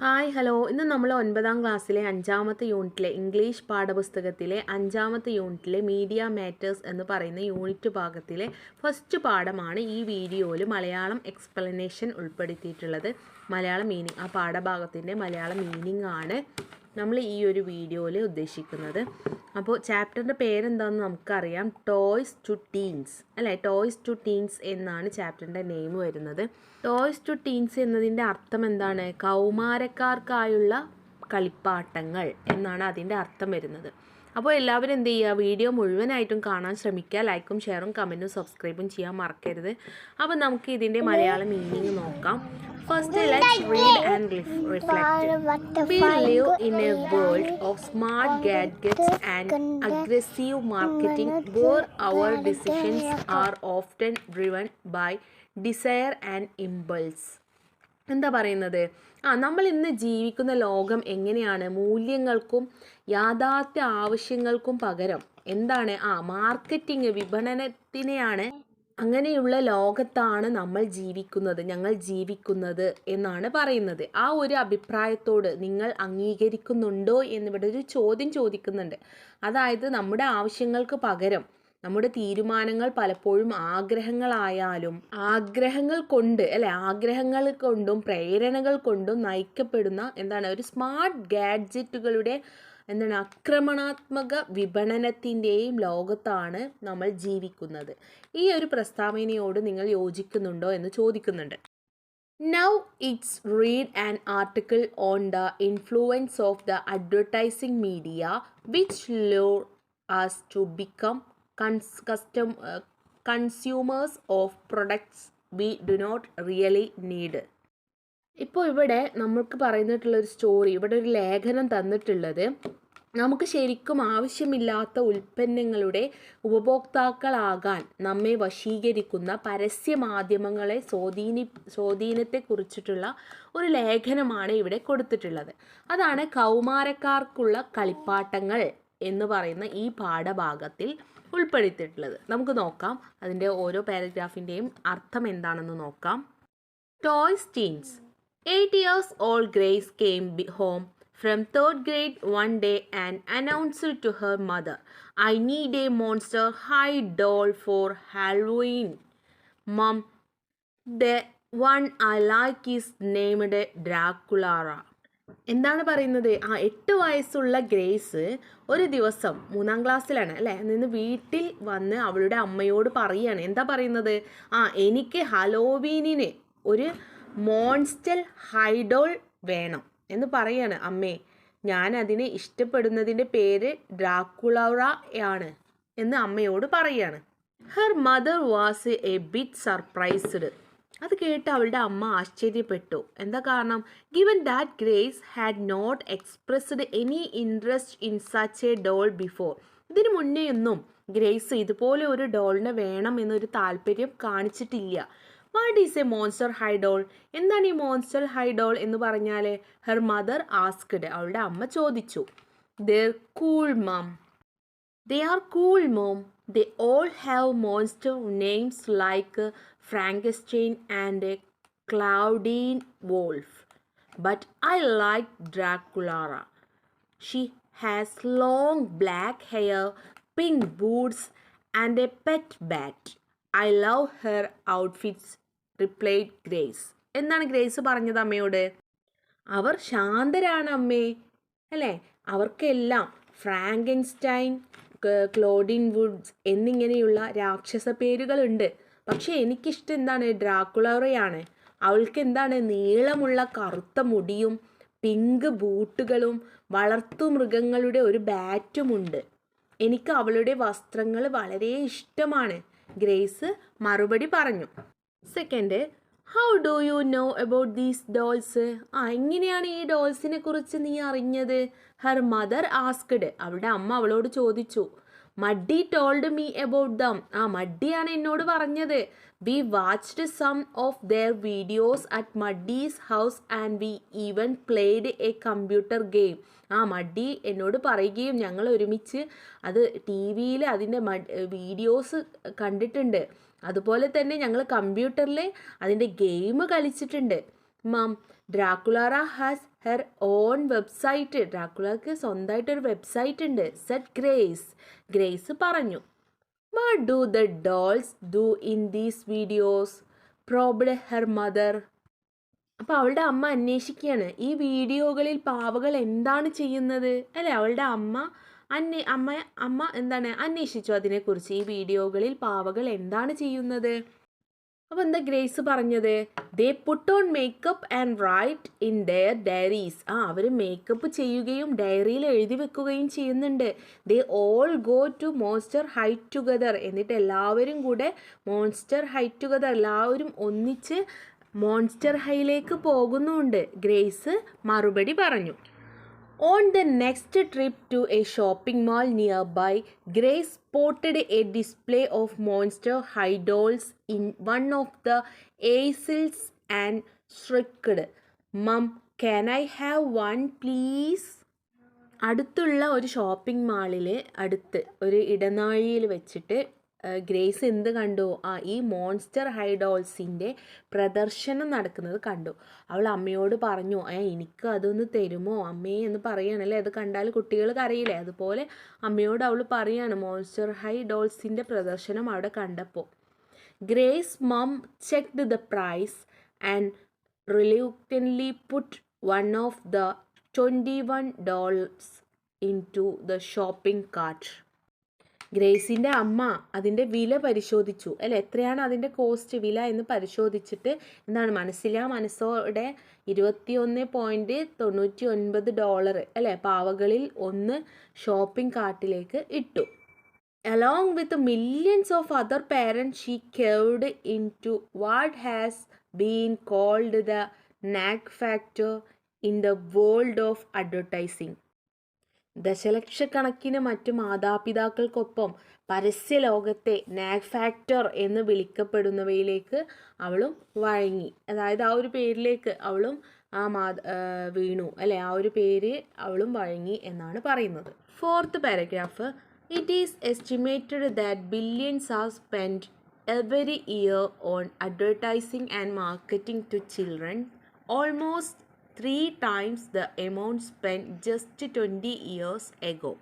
Hi hello ഇന്ന് നമ്മൾ 9ാം ക്ലാസ്സിലെ 5ാമത്തെ യൂണിറ്റിലെ ഇംഗ്ലീഷ് പാഠപുസ്തകത്തിലെ 5ാമത്തെ യൂണിറ്റിലെ മീഡിയ മാറ്റേഴ്സ് എന്ന് പറയുന്ന യൂണിറ്റ് ഭാഗത്തിലെ ഫസ്റ്റ് പാഠമാണ് ഈ വീഡിയോയിൽ മലയാളം എക്സ്പ്ലനേഷൻ ഉൾപ്പെടുത്തിയിട്ടുള്ളത്. മലയാളം മീനിങ്, ആ പാഠഭാഗത്തിൻ്റെ മലയാളം മീനിങ് ആണ് നമ്മൾ ഈ ഒരു വീഡിയോയിൽ ഉദ്ദേശിക്കുന്നത്. അപ്പോൾ ചാപ്റ്ററിൻ്റെ പേരെന്താണെന്ന് നമുക്കറിയാം, ടോയ്സ് ടു ടീൻസ് അല്ലേ. ടോയ്സ് ടു ടീൻസ് എന്നാണ് ചാപ്റ്ററിൻ്റെ നെയിം വരുന്നത്. ടോയ്സ് ടു ടീൻസ് എന്നതിൻ്റെ അർത്ഥം എന്താണ്? കൗമാരക്കാർക്കായുള്ള കളിപ്പാട്ടങ്ങൾ എന്നാണ് അതിൻ്റെ അർത്ഥം വരുന്നത്. അപ്പോൾ എല്ലാവരും എന്ത് ചെയ്യുക, വീഡിയോ മുഴുവനായിട്ടും കാണാൻ ശ്രമിക്കുക. ലൈക്കും ഷെയറും കമൻറ്റും സബ്സ്ക്രൈബും ചെയ്യാൻ മറക്കരുത്. അപ്പോൾ നമുക്ക് ഇതിൻ്റെ മലയാളം മീനിങ് നോക്കാം. First, let's read and reflect. We live in a world of smart gadgets and aggressive marketing where our decisions are often driven by desire and impulse. എന്താ പറയുന്നത്? നമ്മൾ ഇന്ന് ജീവിക്കുന്ന ലോകം എങ്ങനെയാണ്? മൂല്യങ്ങൾക്കും യാഥാർത്ഥ്യ ആവശ്യങ്ങൾക്കും പകരം എന്താണ്? മാർക്കറ്റിംഗ്, വിപണനത്തിനെയാണ്. അങ്ങനെയുള്ള ലോകത്താണ് ഞങ്ങൾ ജീവിക്കുന്നത് എന്നാണ് പറയുന്നത്. ആ ഒരു അഭിപ്രായത്തോട് നിങ്ങൾ അംഗീകരിക്കുന്നുണ്ടോ എന്നിവിടെ ഒരു ചോദ്യം ചോദിക്കുന്നുണ്ട്. അതായത് നമ്മുടെ ആവശ്യങ്ങൾക്ക് പകരം നമ്മുടെ തീരുമാനങ്ങൾ പലപ്പോഴും ആഗ്രഹങ്ങൾ കൊണ്ടും പ്രേരണകൾ കൊണ്ടും നയിക്കപ്പെടുന്ന ഒരു സ്മാർട്ട് ഗാഡ്ജറ്റുകളുടെ ആക്രമണാത്മക വിപണനത്തിൻ്റെയും ലോകത്താണ് നമ്മൾ ജീവിക്കുന്നത്. ഈ ഒരു പ്രസ്താവനയോട് നിങ്ങൾ യോജിക്കുന്നുണ്ടോ എന്ന് ചോദിക്കുന്നുണ്ട്. Now it's read an article on the influence of the advertising media which lure us to become consumers of products we do not really need. ഇപ്പോൾ ഇവിടെ നമുക്ക് പറയുന്നിട്ടുള്ളൊരു സ്റ്റോറി, ഇവിടെ ഒരു ലേഖനം തന്നിട്ടുള്ളത് നമുക്ക് ശരിക്കും ആവശ്യമില്ലാത്ത ഉൽപ്പന്നങ്ങളുടെ ഉപഭോക്താക്കളാകാൻ നമ്മെ വശീകരിക്കുന്ന പരസ്യമാധ്യമങ്ങളെ സ്വാധീനത്തെക്കുറിച്ചിട്ടുള്ള ഒരു ലേഖനമാണ് ഇവിടെ കൊടുത്തിട്ടുള്ളത്. അതാണ് കൗമാരക്കാർക്കുള്ള കളിപ്പാട്ടങ്ങൾ എന്ന് പറയുന്ന ഈ പാഠഭാഗത്തിൽ ഉൾപ്പെടുത്തിയിട്ടുള്ളത്. നമുക്ക് നോക്കാം അതിൻ്റെ ഓരോ പാരഗ്രാഫിൻ്റെയും അർത്ഥം എന്താണെന്ന് നോക്കാം. Toys teens. 8 years old Grace came home from 3rd grade one day and announced to her mother, "I need a Monster High doll for Halloween. Mom, the one I like is named Dracula." എന്താണ് പറയുന്നത്? 8 വയസ്സുള്ള grace ഒരു ദിവസം 3ാം ക്ലാസ്സിലാണ് അല്ലേ നിന്ന് വീട്ടിൽ വന്ന് അവളുടെ അമ്മയോട് പറയുകയാണ്. എന്താ പറയുന്നത്? എനിക്ക് ഹലോവീനിന് ഒരു മോൺസ്റ്റർ ഹൈഡോൾ വേണം എന്ന് പറയാണ്. അമ്മേ, ഞാൻ അതിനെ ഇഷ്ടപ്പെടുന്നതിൻ്റെ പേര് ഡ്രാക്കുളയാണ് എന്ന് അമ്മയോട് പറയാണ്. Her mother was a bit surprised. അത് കേട്ട് അവളുടെ അമ്മ ആശ്ചര്യപ്പെട്ടു. എന്താ കാരണം? Given that Grace had not expressed any interest in such a doll before. ഇതിനു മുന്നേയൊന്നും ഗ്രേസ് ഇതുപോലെ ഒരു ഡോളിനെ വേണം എന്നൊരു താല്പര്യം കാണിച്ചിട്ടില്ല. What is a monster high doll? എന്താണ് ഈ മോൺസ്റ്റർ ഹൈഡോൾ എന്ന് പറഞ്ഞാൽ? Her mother asked. അവളുടെ അമ്മ ചോദിച്ചു. They are cool mom. They all have monster names like Frankenstein and Claudine Wolf. But I like Dracula. She has long black hair, pink boots, and a pet bat. I love her outfits, replied Grace. എന്താണ് grace പറഞ്ഞത് അമ്മയോട്? അവർ ശാന്തരാണ് അമ്മേ അല്ലേ. അവർക്കെല്ലാം Frankenstein, Claudin Woods എന്നിങ്ങനെയുള്ള രാക്ഷസ പേരുകളുണ്ട്. പക്ഷേ എനിക്കിഷ്ടം എന്താണ്? ഡ്രാക്കുളയാണ്. അവൾക്ക് എന്താണ്? നീളമുള്ള കറുത്ത മുടിയും പിങ്ക് ബൂട്ടുകളും വളർത്തുമൃഗങ്ങളുടെ ഒരു ബാറ്റുമുണ്ട്. എനിക്ക് അവളുടെ വസ്ത്രങ്ങൾ വളരെ ഇഷ്ടമാണ്, ഗ്രേസ് മറുപടി പറഞ്ഞു. Second, how do you know about these dolls? എങ്ങനെയാണ് ഈ ഡോൾസിനെ കുറിച്ച് നീ അറിഞ്ഞത്? Her mother asked. അവളുടെ അമ്മ അവളോട് ചോദിച്ചു. Maddie told me about them. മഡ്ഡിയാണ് എന്നോട് പറഞ്ഞത്. We watched some of their videos at Maddie's house and we even played a computer game. Maddie എന്നോട് പറയുകയും ഞങ്ങൾ ഒരുമിച്ച് അത് TV-യിൽ അതിൻ്റെ വീഡിയോസ് കണ്ടിട്ടുണ്ട്. അതുപോലെ തന്നെ ഞങ്ങൾ കമ്പ്യൂട്ടറിൽ അതിൻ്റെ ഗെയിം കളിച്ചിട്ടുണ്ട്. മം, ഡ്രാക്കുളാറ ഹാസ് ഹെർ ഓൺ വെബ്സൈറ്റ്. ഡ്രാക്കുളക്ക് സ്വന്തമായിട്ടൊരു വെബ്സൈറ്റ് ഉണ്ട്. Set grace. ഗ്രേസ് പറഞ്ഞു. What do the dolls do in these videos? Probed her mother. അപ്പോൾ അവളുടെ അമ്മ അന്വേഷിക്കുകയാണ്, ഈ വീഡിയോകളിൽ പാവകൾ എന്താണ് ചെയ്യുന്നത് അല്ലേ. അവളുടെ അമ്മ എന്താണ് അന്വേഷിച്ചു അതിനെക്കുറിച്ച്. ഈ വീഡിയോകളിൽ പാവകൾ എന്താണ് ചെയ്യുന്നത്. അപ്പോൾ എന്താ ഗ്രേസ് പറഞ്ഞത്? They put on makeup and write in their diaries. അവർ മേക്കപ്പ് ചെയ്യുകയും ഡയറിയിൽ എഴുതി വെക്കുകയും ചെയ്യുന്നുണ്ട്. They all go to monster high together. എന്നിട്ട് എല്ലാവരും കൂടെ മോൺസ്റ്റർ ഹൈറ്റ് ടുഗദർ, എല്ലാവരും ഒന്നിച്ച് മോൺസ്റ്റർ ഹൈയിലേക്ക് പോകുന്നുണ്ട്. ഗ്രേസ് മറുപടി പറഞ്ഞു. On the next trip to a shopping mall nearby, Grace spotted a display of Monster High dolls in one of the aisles and shrieked, "Mom, can I have one please?" അടുത്തുള്ള ഒരു shopping മാളിൽ ഒരു ഇടനാഴിയിൽ വെച്ചിട്ട് grace എന്ത് കണ്ടു? ഈ monster high ഡോൾസിൻ്റെ പ്രദർശനം നടക്കുന്നത് കണ്ടു. അവൾ അമ്മയോട് പറഞ്ഞു, എനിക്ക് അതൊന്ന് തരുമോ അമ്മേ എന്ന് പറയുകയാണല്ലേ. അത് കണ്ടാൽ കുട്ടികൾ കരയില്ലേ, അതുപോലെ അമ്മയോട് അവൾ പറയാണ് മോൺസ്റ്റർ ഹൈ ഡോൾസിൻ്റെ പ്രദർശനം അവിടെ കണ്ടപ്പോൾ. Grace mom checked the price and reluctantly put one of the $21 into the shopping cart. ഗ്രേസിൻ്റെ അമ്മ അതിൻ്റെ വില പരിശോധിച്ചു അല്ലേ, എത്രയാണ് അതിൻ്റെ കോസ്റ്റ് വില എന്ന് പരിശോധിച്ചിട്ട് എന്താണ് മനസ്സോടെ $21.99 അല്ലേ പാവകളിൽ ഒന്ന് ഷോപ്പിംഗ് കാർട്ടിലേക്ക് ഇട്ടു. Along with millions of other parents, she caved into what has been called the nag factor in the world of advertising. ദശലക്ഷക്കണക്കിന് മറ്റു മാതാപിതാക്കൾക്കൊപ്പം പരസ്യലോകത്തെ നാഗ് ഫാക്ടർ എന്ന് വിളിക്കപ്പെടുന്നവയിലേക്ക് അവളും വഴങ്ങി. അതായത് ആ ഒരു പേരിലേക്ക് അവളും വീണു അല്ലെ, ആ ഒരു പേര് അവളും വഴങ്ങി എന്നാണ് പറയുന്നത്. 4th paragraph. It is estimated that billions are spend every year on advertising and marketing to children, almost 3 times the amount spent just 20 years ago.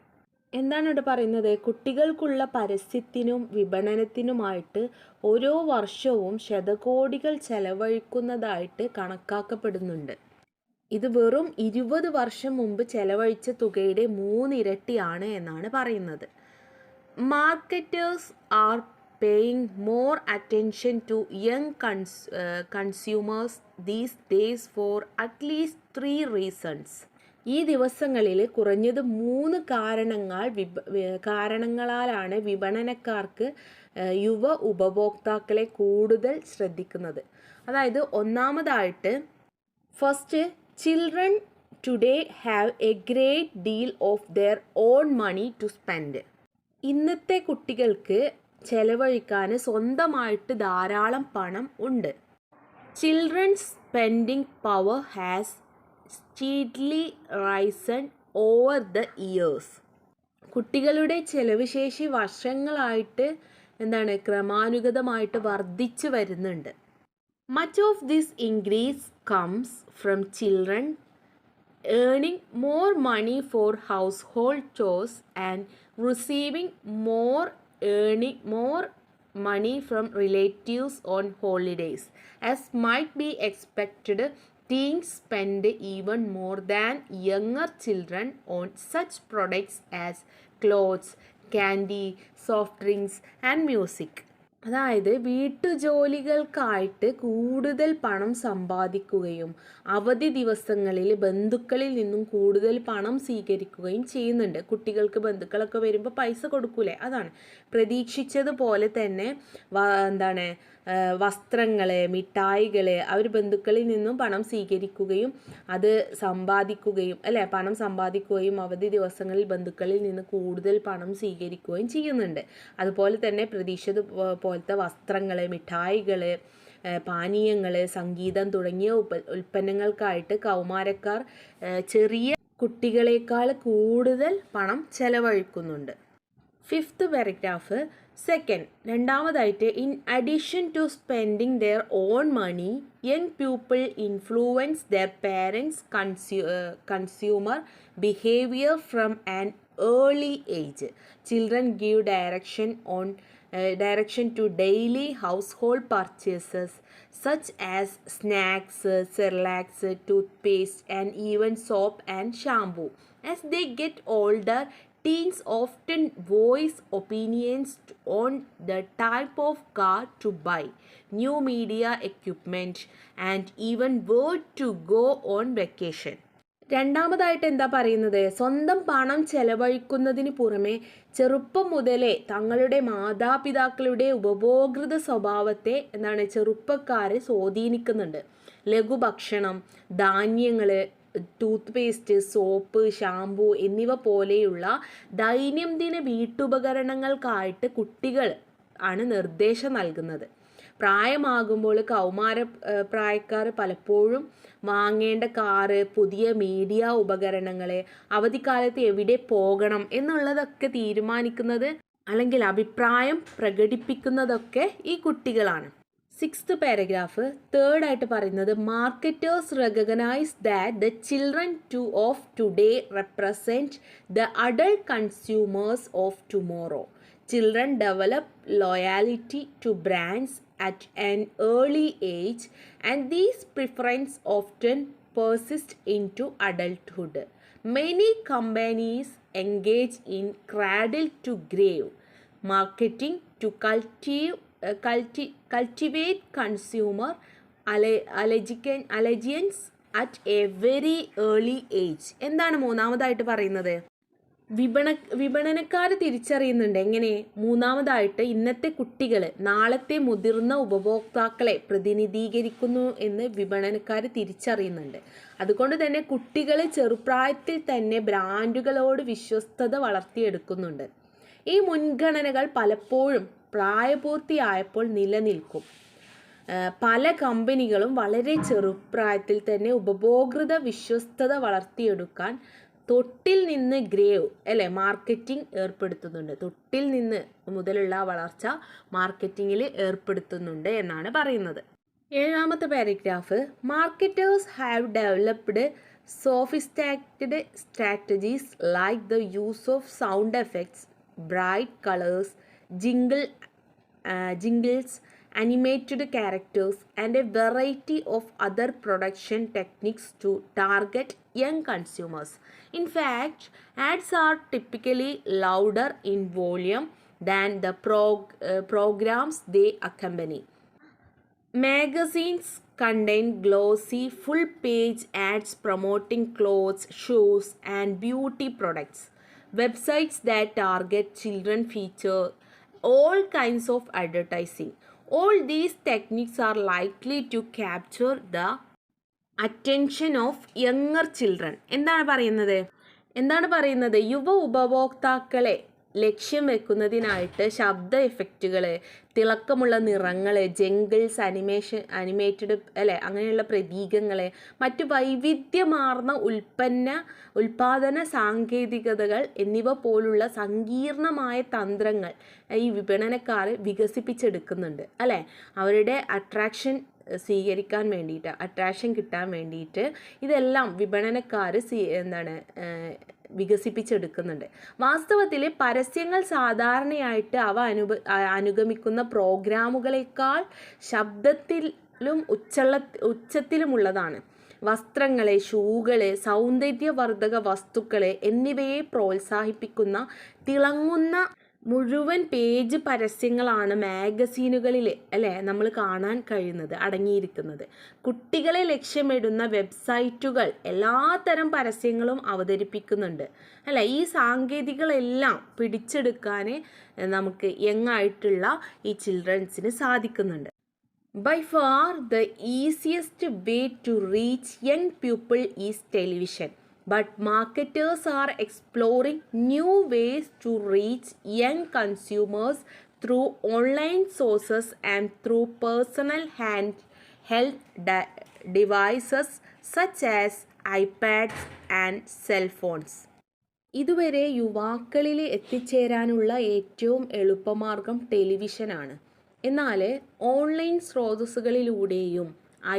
എന്താണ് ഇവിടെ പറയുന്നത്? കുട്ടികൾക്കുള്ള പരസ്യത്തിനും വിപണനത്തിനുമായിട്ട് ഓരോ വർഷവും ശതകോടികൾ ചെലവഴിക്കുന്നതായിട്ട് കണക്കാക്കപ്പെടുന്നുണ്ട്. ഇത് വെറും 20 വർഷം മുമ്പ് ചെലവഴിച്ച തുകയുടെ 3 ഇരട്ടിയാണ് എന്നാണ് പറയുന്നത്. Marketers are paying more attention to young consumers these days for at least 3 reasons. ഈ ദിവസങ്ങളിൽ കുറഞ്ഞത് 3 കാരണങ്ങളാലാണ് വിപണനക്കാർക്ക് യുവ ഉപഭോക്താക്കളെ കൂടുതൽ ശ്രദ്ധിക്കുന്നത്. അതായത് ഒന്നാമതായിട്ട്, first, children today have a great deal of their own money to spend. ഇന്നത്തെ കുട്ടികൾക്ക് ചെലവഴിക്കാൻ സ്വന്തമായിട്ട് ധാരാളം പണം ഉണ്ട്. Children's spending power has steadily risen over the years. കുട്ടികളുടെ ചെലവ് ശേഷി വർഷങ്ങളായിട്ട് ക്രമാനുഗതമായിട്ട് വർദ്ധിച്ചു വരുന്നുണ്ട്. Much of this increase comes from children earning more money for household ചോസ് and receiving earning more money from relatives on holidays. As might be expected, teens spend even more than younger children on such products as clothes, candy, soft drinks and music. അതായത് വീട്ടുജോലികൾക്കായിട്ട് കൂടുതൽ പണം സമ്പാദിക്കുകയും അവധി ദിവസങ്ങളിൽ ബന്ധുക്കളിൽ നിന്നും കൂടുതൽ പണം സ്വീകരിക്കുകയും ചെയ്യുന്നുണ്ട്. കുട്ടികൾക്ക് ബന്ധുക്കളൊക്കെ വരുമ്പോൾ പൈസ കൊടുക്കൂലേ, അതാണ്. പ്രതീക്ഷിച്ചതുപോലെ തന്നെ വസ്ത്രങ്ങൾ, മിഠായികൾ അവർ ബന്ധുക്കളിൽ നിന്നും പണം സ്വീകരിക്കുകയും അത് സമ്പാദിക്കുകയും പണം സമ്പാദിക്കുകയും അവധി ദിവസങ്ങളിൽ ബന്ധുക്കളിൽ നിന്ന് കൂടുതൽ പണം സ്വീകരിക്കുകയും ചെയ്യുന്നുണ്ട്. അതുപോലെ തന്നെ പ്രതീക്ഷിച്ചത് പോലത്തെ വസ്ത്രങ്ങൾ, മിഠായികൾ, പാനീയങ്ങൾ, സംഗീതം തുടങ്ങിയ ഉൽപ്പന്നങ്ങൾക്കായിട്ട് കൗമാരക്കാർ ചെറിയ കുട്ടികളെക്കാൾ കൂടുതൽ പണം ചെലവഴിക്കുന്നുണ്ട്. 5th paragraph. സെക്കൻഡ്, രണ്ടാമതായിട്ട് in addition to spending their own money, young people influence their parents consumer behaviour from an early age. Children give direction to daily household purchases such as snacks, Cerelac, toothpaste, and even soap and shampoo. As they get older, teens often voice opinions on the type of car to buy, new media equipment, and even where to go on vacation. രണ്ടാമതായിട്ട് എന്താ പറയുന്നത്, സ്വന്തം പണം ചെലവഴിക്കുന്നതിന് പുറമെ ചെറുപ്പം മുതലേ തങ്ങളുടെ മാതാപിതാക്കളുടെ ഉപഭോക്തൃ സ്വഭാവത്തെ ചെറുപ്പക്കാരെ സ്വാധീനിക്കുന്നുണ്ട്. ലഘുഭക്ഷണം, ധാന്യങ്ങൾ, ടൂത്ത് പേസ്റ്റ്, സോപ്പ്, ഷാംപൂ എന്നിവ പോലെയുള്ള ദൈനംദിന വീട്ടുപകരണങ്ങൾക്കായിട്ട് കുട്ടികൾ ആണ് നിർദ്ദേശം നൽകുന്നത്. പ്രായമാകുമ്പോൾ പ്രായക്കാർ പലപ്പോഴും വാങ്ങേണ്ട കാറ്, പുതിയ മീഡിയ ഉപകരണങ്ങൾ, അവധിക്കാലത്ത് എവിടെ പോകണം എന്നുള്ളതൊക്കെ തീരുമാനിക്കുന്നത് അല്ലെങ്കിൽ അഭിപ്രായം പ്രകടിപ്പിക്കുന്നതൊക്കെ ഈ കുട്ടികളാണ്. സിക്സ്ത് പാരഗ്രാഫ് തേർഡായിട്ട് പറയുന്നത്, marketers recognise that the children of today represent the adult consumers of tomorrow. Children develop loyalty to brands at an early age, and these preferences often persist into adulthood. Many companies engage in cradle-to-grave marketing to cultivate consumer allegiance at a very early age. എന്താണ് മൂന്നാമതായിട്ട് പറയുന്നത്? വിപണനക്കാർ തിരിച്ചറിയുന്നുണ്ട്. എങ്ങനെ? മൂന്നാമതായിട്ട് ഇന്നത്തെ കുട്ടികൾ നാളത്തെ മുതിർന്ന ഉപഭോക്താക്കളെ പ്രതിനിധീകരിക്കുന്നു എന്ന് വിപണനക്കാർ തിരിച്ചറിയുന്നുണ്ട്. അതുകൊണ്ട് തന്നെ കുട്ടികൾ ചെറുപ്രായത്തിൽ തന്നെ ബ്രാൻഡുകളോട് വിശ്വസ്തത വളർത്തിയെടുക്കുന്നുണ്ട്. ഈ മുൻഗണനകൾ പലപ്പോഴും പ്രായപൂർത്തിയായപ്പോൾ നിലനിൽക്കും. പല കമ്പനികളും വളരെ ചെറുപ്രായത്തിൽ തന്നെ ഉപഭോക്തൃ വിശ്വസ്തത വളർത്തിയെടുക്കാൻ തൊട്ടിൽ നിന്ന് ഗ്രേവ് മാർക്കറ്റിംഗ് ഏർപ്പെടുത്തുന്നുണ്ട്. തൊട്ടിൽ നിന്ന് മുതലുള്ള വളർച്ച മാർക്കറ്റിങ്ങിൽ ഏർപ്പെടുത്തുന്നുണ്ട് എന്നാണ് പറയുന്നത്. ഏഴാമത്തെ paragraph, marketers have developed sophisticated strategies like the use of sound effects, bright colours, jingles, animated characters, and a variety of other production techniques to target young consumers. In fact, ads are typically louder in volume than the programs they accompany. Magazines contain glossy, full-page ads promoting clothes, shoes, and beauty products. Websites that target children feature all kinds of advertising. All these techniques are likely to capture the attention of younger children. എന്താണ് പറയുന്നത്? യുവ ഉപഭോക്താക്കളെ ലക്ഷ്യം വെക്കുന്നതിനായിട്ട് ശബ്ദ എഫക്റ്റുകൾ, തിളക്കമുള്ള നിറങ്ങൾ, jungles, animated അങ്ങനെയുള്ള പ്രതീകങ്ങൾ, മറ്റു വൈവിധ്യമാർന്ന ഉൽപാദന സാങ്കേതികതകൾ എന്നിവ പോലുള്ള സങ്കീർണമായ തന്ത്രങ്ങൾ ഈ വിപണനക്കാർ വികസിപ്പിച്ചെടുക്കുന്നുണ്ട്. അവരുടെ അട്രാക്ഷൻ കിട്ടാൻ വേണ്ടിയിട്ട് ഇതെല്ലാം വിപണനക്കാർ വികസിപ്പിച്ചെടുക്കുന്നുണ്ട്. വാസ്തവത്തിൽ പരസ്യങ്ങൾ സാധാരണയായിട്ട് അവ അനുഗമിക്കുന്ന പ്രോഗ്രാമുകളെക്കാൾ ശബ്ദത്തിലും ഉച്ചത്തിലുമുള്ളതാണ്. വസ്ത്രങ്ങൾ, ഷൂകൾ, സൗന്ദര്യവർദ്ധക വസ്തുക്കൾ എന്നിവയെ പ്രോത്സാഹിപ്പിക്കുന്ന തിളങ്ങുന്ന മുഴുവൻ പേജ് പരസ്യങ്ങളാണ് മാഗസീനുകളിൽ നമ്മൾ കാണാൻ കഴിയുന്നത്, അടങ്ങിയിരിക്കുന്നത്. കുട്ടികളെ ലക്ഷ്യമിടുന്ന വെബ്സൈറ്റുകൾ എല്ലാത്തരം പരസ്യങ്ങളും അവതരിപ്പിക്കുന്നുണ്ട്. ഈ സാങ്കേതികളെല്ലാം പിടിച്ചെടുക്കാൻ നമുക്ക് യങ്ങായിട്ടുള്ള ഈ ചിൽഡ്രൻസിന് സാധിക്കുന്നുണ്ട്. By far the easiest way to reach young people is television. But marketers are exploring new ways to reach young consumers through online sources and through personal handheld devices such as iPads and cell phones. ഇതുവരെ യുവാക്കളിൽ എത്തിച്ചേരാനുള്ള ഏറ്റവും എളുപ്പമാർഗം ടെലിവിഷനാണ്. എന്നാൽ online സ്രോതസ്സുകളിലൂടെയും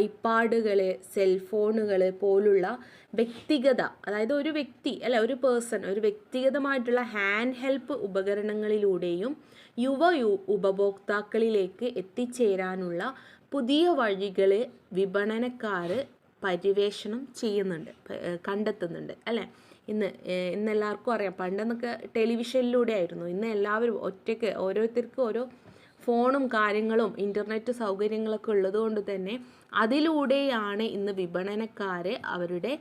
ഐപാഡുകൾ, സെൽഫോണുകൾ പോലുള്ള വ്യക്തിഗത, അതായത് ഒരു വ്യക്തി ഒരു പേഴ്സൺ, ഒരു വ്യക്തിഗതമായിട്ടുള്ള ഹാൻഡ് ഹെൽപ്പ് ഉപകരണങ്ങളിലൂടെയും ഉപഭോക്താക്കളിലേക്ക് എത്തിച്ചേരാനുള്ള പുതിയ വഴികൾ വിപണനക്കാർ പര്യവേഷണം ചെയ്യുന്നുണ്ട്, കണ്ടെത്തുന്നുണ്ട് അല്ലേ. ഇന്നെല്ലാവർക്കും അറിയാം, പണ്ടെന്നൊക്കെ ടെലിവിഷനിലൂടെ ആയിരുന്നു. ഇന്ന് എല്ലാവരും ഒറ്റയ്ക്ക് ഓരോരുത്തർക്കും ഓരോ ഫോണും കാര്യങ്ങളും ഇൻ്റർനെറ്റ് സൗകര്യങ്ങളൊക്കെ ഉള്ളതുകൊണ്ട് തന്നെ അതിലൂടെയാണ് ഇന്ന് വിപണനക്കാർ അവരുടെ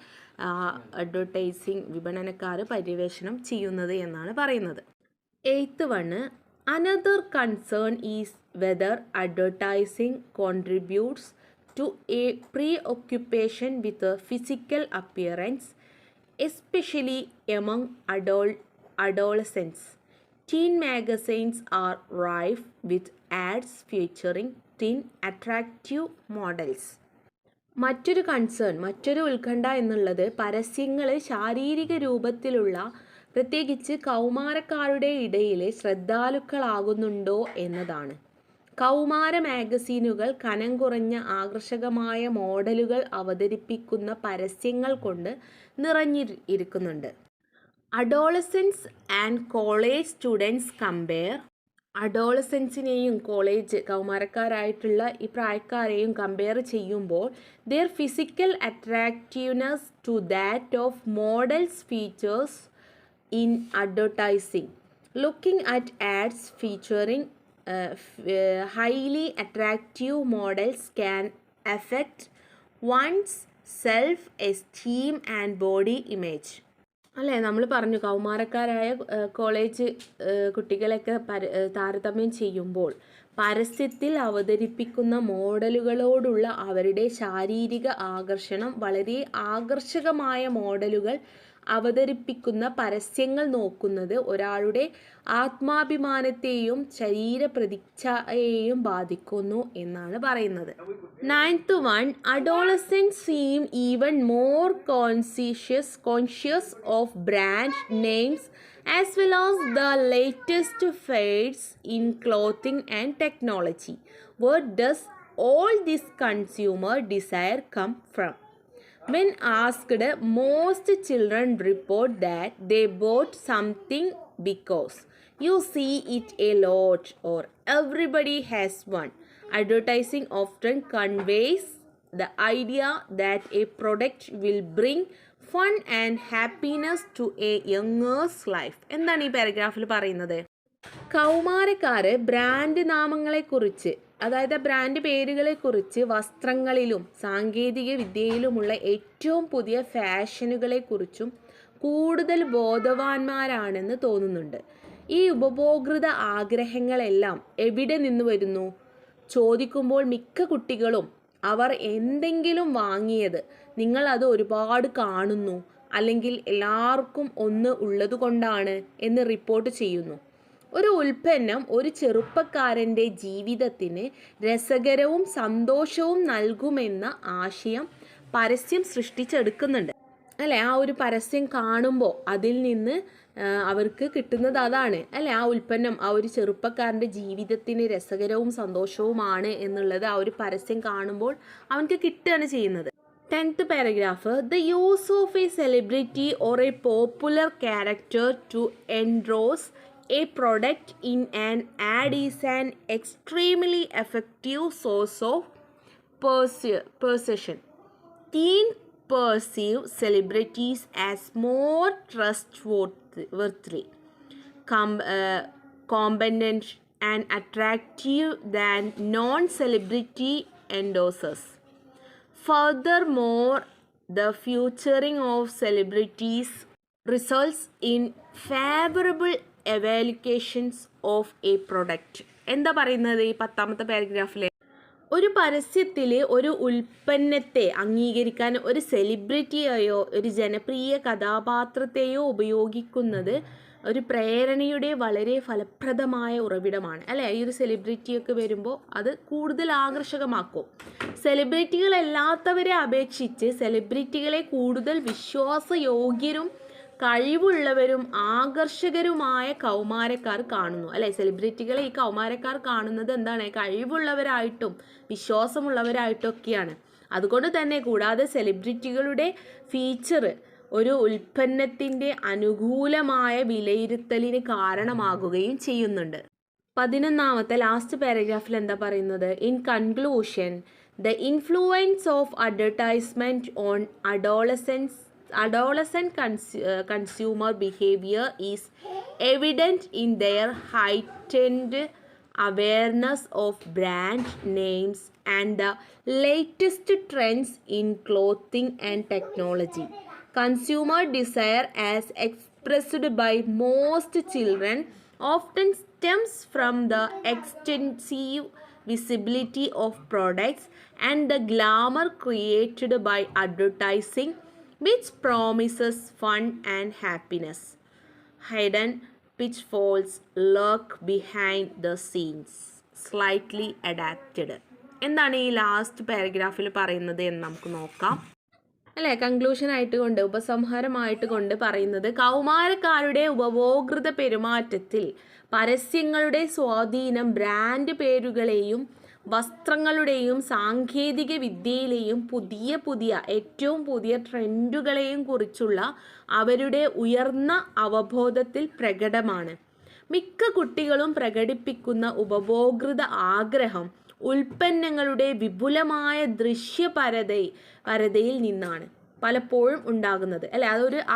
വിപണനക്കാർ പര്യവേഷണം ചെയ്യുന്നത് എന്നാണ് പറയുന്നത്. 8th one, another concern is whether advertising contributes to a preoccupation with a physical appearance, especially among adolescents. Teen magazines are rife with ads featuring thin attractive models. മറ്റൊരു ഉത്കണ്ഠ എന്നുള്ളത് പരസ്യങ്ങൾ ശാരീരിക രൂപത്തിലുള്ള, പ്രത്യേകിച്ച് കൗമാരക്കാരുടെ ഇടയിൽ ശ്രദ്ധാലുക്കളാകുന്നുണ്ടോ എന്നതാണ്. കൗമാര മാഗസീനുകൾ കനം കുറഞ്ഞ ആകർഷകമായ മോഡലുകൾ അവതരിപ്പിക്കുന്ന പരസ്യങ്ങൾ കൊണ്ട് നിറഞ്ഞിരിക്കുന്നുണ്ട്. Adolescents and college students compare, അഡോളസൻസിനെയും കൗമാരക്കാരായിട്ടുള്ള ഈ പ്രായക്കാരെയും കമ്പയർ ചെയ്യുമ്പോൾ their physical attractiveness to that of models features in advertising. Looking at ads featuring highly attractive models can affect one's self-esteem and body image. അല്ലേ, നമ്മൾ പറഞ്ഞു കൗമാരക്കാരായ കോളേജ് കുട്ടികളെയൊക്കെ താരതമ്യം ചെയ്യുമ്പോൾ പരസ്യത്തിൽ അവതരിപ്പിക്കുന്ന മോഡലുകളോടുള്ള അവരുടെ ശാരീരിക ആകർഷണം, വളരെ ആകർഷകമായ മോഡലുകൾ അവതരിപ്പിക്കുന്ന പരസ്യങ്ങൾ നോക്കുന്നത് ഒരാളുടെ ആത്മാഭിമാനത്തെയും ശരീരപ്രതിച്ഛയെയും ബാധിക്കുന്നു എന്നാണ് പറയുന്നത്. 9th one, adolescents seem even more conscious of brand names as well as the latest fads in clothing and technology. Where does all this consumer desire come from? When asked, most children report that they bought something because you see it a lot or everybody has one. Advertising often conveys the idea that a product will bring fun and happiness to a younger's life. എന്താണ് ഈ പാരഗ്രാഫിൽ പറയുന്നത്? കൗമാരക്കാർ brand നാമങ്ങളെക്കുറിച്ച്, അതായത് brand പേരുകളെക്കുറിച്ച്, വസ്ത്രങ്ങളിലും സാങ്കേതിക വിദ്യയിലുമുള്ള ഏറ്റവും പുതിയ ഫാഷനുകളെക്കുറിച്ചും കൂടുതൽ ബോധവാന്മാരാണെന്ന് തോന്നുന്നുണ്ട്. ഈ ഉപഭോക്തൃ ആഗ്രഹങ്ങളെല്ലാം എവിടെ നിന്ന് വരുന്നു? ചോദിക്കുമ്പോൾ മിക്ക കുട്ടികളും അവർ എന്തെങ്കിലും വാങ്ങിയത് നിങ്ങൾ അത് ഒരുപാട് കാണുന്നു, അല്ലെങ്കിൽ എല്ലാവർക്കും ഒന്ന് ഉള്ളതുകൊണ്ടാണ് എന്ന് റിപ്പോർട്ട് ചെയ്യുന്നു. ഒരു ഉൽപ്പന്നം ഒരു ചെറുപ്പക്കാരൻ്റെ ജീവിതത്തിന് രസകരവും സന്തോഷവും നൽകുമെന്ന ആശയം പരസ്യം സൃഷ്ടിച്ചെടുക്കുന്നുണ്ട് അല്ലേ. ആ ഒരു പരസ്യം കാണുമ്പോൾ അതിൽ നിന്ന് അവർക്ക് കിട്ടുന്നത് അതാണ് അല്ലേ. ആ ഉൽപ്പന്നം ആ ഒരു ചെറുപ്പക്കാരൻ്റെ ജീവിതത്തിന് രസകരവും സന്തോഷവുമാണ് എന്നുള്ളത് ആ ഒരു പരസ്യം കാണുമ്പോൾ അവർക്ക് കിട്ടുകയാണ് ചെയ്യുന്നത്. 10th paragraph, the use of a celebrity or a popular character to endorse a product in an ad is an extremely effective source of persuasion. Teens perceive celebrities as more trustworthy, competent and attractive than non-celebrity endorsers. Furthermore, the featuring of celebrities results in favorable evaluations of a product. എന്താ പറയുന്നത് ഈ 10th പാരഗ്രാഫിൽ? ഒരു പരസ്യത്തിൽ ഒരു ഉൽപ്പന്നത്തെ അംഗീകരിക്കാൻ ഒരു സെലിബ്രിറ്റിയെയോ ഒരു ജനപ്രിയ കഥാപാത്രത്തെയോ ഉപയോഗിക്കുന്നത് ഒരു പ്രേരണയുടെ വളരെ ഫലപ്രദമായ ഉറവിടമാണ് അല്ലേ. ഈ ഒരു സെലിബ്രിറ്റിയൊക്കെ വരുമ്പോൾ അത് കൂടുതൽ ആകർഷകമാക്കും. സെലിബ്രിറ്റികളല്ലാത്തവരെ അപേക്ഷിച്ച് സെലിബ്രിറ്റികളെ കൂടുതൽ വിശ്വാസയോഗ്യരും കഴിവുള്ളവരും ആകർഷകരുമായ കൗമാരക്കാർ കാണുന്നു. അല്ലെ, സെലിബ്രിറ്റികളെ ഈ കൗമാരക്കാർ കാണുന്നത് എന്താണ്? കഴിവുള്ളവരായിട്ടും വിശ്വാസമുള്ളവരായിട്ടും ഒക്കെയാണ്. അതുകൊണ്ട് തന്നെ കൂടാതെ സെലിബ്രിറ്റികളുടെ ഫീച്ചർ ഒരു ഉൽപ്പന്നത്തിൻ്റെ അനുകൂലമായ വിലയിരുത്തലിന് കാരണമാകുകയും ചെയ്യുന്നുണ്ട്. 11ാമത്തെ ലാസ്റ്റ് പാരഗ്രാഫിൽ എന്താ പറയുന്നത്? In conclusion, the influence of advertisement on adolescent consumer behavior is evident in their heightened awareness of brand names and the latest trends in clothing and technology. Consumer desire, as expressed by most children, often stems from the extensive visibility of products and the glamour created by advertising, which promises fun and happiness. Hidden pitfalls lurk behind the scenes. Slightly adapted. എന്താണ് ഈ last പാരഗ്രാഫിൽ പറയുന്നത് എന്ന് നമുക്ക് നോക്കാം. അല്ലേ, കൺക്ലൂഷനായിട്ട് കൊണ്ട് ഉപസംഹാരമായിട്ട് കൊണ്ട് പറയുന്നത്, കൗമാരക്കാരുടെ ഉപഭോക്തൃ പെരുമാറ്റത്തിൽ പരസ്യങ്ങളുടെ സ്വാധീനം ബ്രാൻഡ് പേരുകളെയും വസ്ത്രങ്ങളുടെയും സാങ്കേതിക വിദ്യയിലെയും പുതിയ ഏറ്റവും പുതിയ ട്രെൻഡുകളെയും കുറിച്ചുള്ള അവരുടെ ഉയർന്ന അവബോധത്തിൽ പ്രകടമാണ്. മിക്ക കുട്ടികളും പ്രകടിപ്പിക്കുന്ന ഉപഭോക്തൃ ആഗ്രഹം ഉൽപ്പന്നങ്ങളുടെ വിപുലമായ പരതയിൽ നിന്നാണ് പലപ്പോഴും ഉണ്ടാകുന്നത്. അല്ലെ,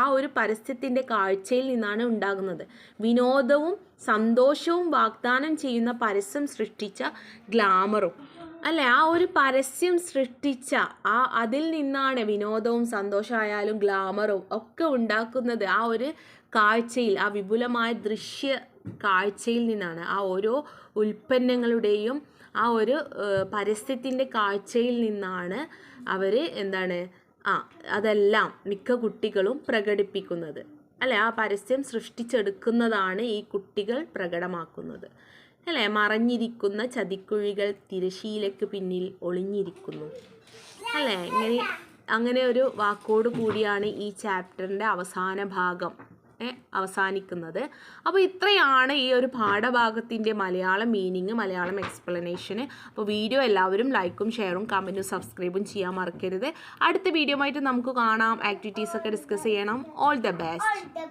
ആ ഒരു പരസ്യത്തിൻ്റെ കാഴ്ചയിൽ നിന്നാണ് ഉണ്ടാകുന്നത്. വിനോദവും സന്തോഷവും വാഗ്ദാനം ചെയ്യുന്ന പരസ്യം സൃഷ്ടിച്ച ഗ്ലാമറും, അല്ലെ, ആ ഒരു പരസ്യം സൃഷ്ടിച്ച അതിൽ നിന്നാണ് വിനോദവും സന്തോഷമായാലും ഗ്ലാമറും ഒക്കെ ഉണ്ടാക്കുന്നത്. ആ ഒരു കാഴ്ചയിൽ, ആ വിപുലമായ കാഴ്ചയിൽ നിന്നാണ്, ആ ഓരോ ഉൽപ്പന്നങ്ങളുടെയും ആ ഒരു പരസ്യത്തിൻ്റെ കാഴ്ചയിൽ നിന്നാണ് അവർ അതെല്ലാം മിക്ക കുട്ടികളും പ്രകടിപ്പിക്കുന്നത്. അല്ലെ, ആ പരസ്യം സൃഷ്ടിച്ചെടുക്കുന്നതാണ് ഈ കുട്ടികൾ പ്രകടമാക്കുന്നത്. അല്ലെ, മറഞ്ഞിരിക്കുന്ന ചതിക്കുഴികൾ തിരശീലയ്ക്ക് പിന്നിൽ ഒളിഞ്ഞിരിക്കുന്നു. അല്ലെ, അങ്ങനെ ഒരു വാക്കോട് കൂടിയാണ് ഈ ചാപ്റ്ററിൻ്റെ അവസാന ഭാഗം അവസാനിക്കുന്നത്. അപ്പോൾ ഇത്രയാണ് ഈ ഒരു പാഠഭാഗത്തിൻ്റെ മലയാളം മീനിങ്, മലയാളം എക്സ്പ്ലനേഷന്. അപ്പോൾ വീഡിയോ എല്ലാവരും ലൈക്കും ഷെയറും കമൻറ്റും സബ്സ്ക്രൈബും ചെയ്യാൻ മറക്കരുത്. അടുത്ത വീഡിയോ ആയിട്ട് നമുക്ക് കാണാം. ആക്ടിവിറ്റീസൊക്കെ ഡിസ്കസ് ചെയ്യണം. All the best.